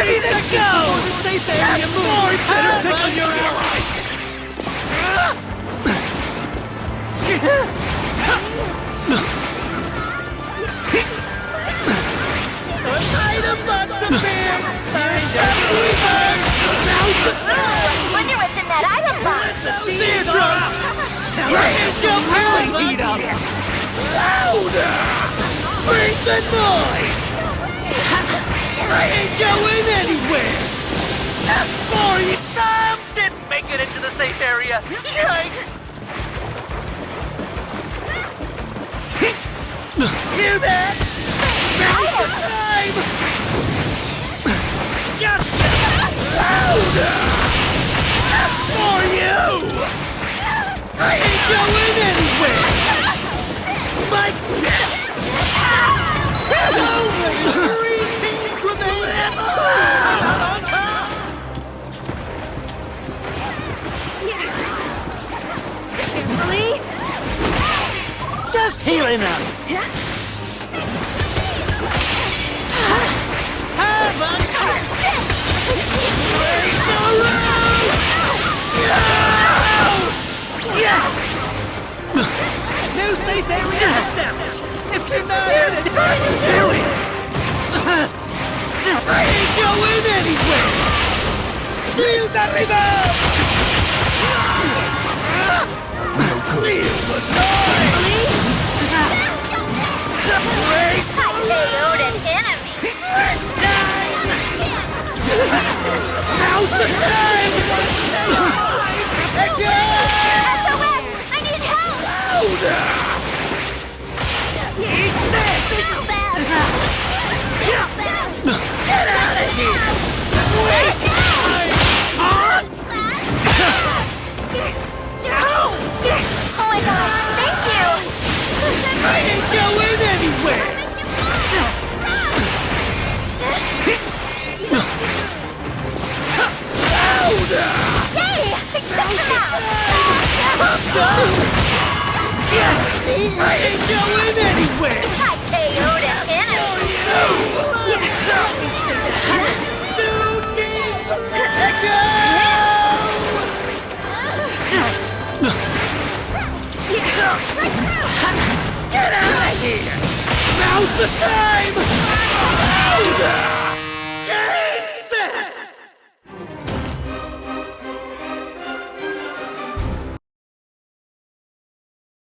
Ready to go! For the safe area move! Better take on your allies! Find a box of beer! Find a weaver! Now's the time! Wonder what's in that item box. See it drop! Bring your power heat up! Louder! Bring the noise! I ain't going anywhere! Just for you! Sam didn't make it into the safe area! Yikes! Hear that? Now's the time! Gotcha! Louder! Just for you! I ain't going anywhere! Mic check! Only 3 teams remain! On top! Carefully. Just healing up! Have a raise the road! New safe area established! If you're not serious! I ain't going anywhere! Feel the rhythm! Feel the noise! Raise I KO'd an enemy. Now's the time! SOS! I need help! Louder! Eat this! Get out of here! Wait! Oh my gosh, thank you! I ain't going anywhere! Louder! Yay! I took them I ain't going anywhere! out! I KO'd an enemy! 2 teams! Let go! Get out of here! Now's the time! Louder!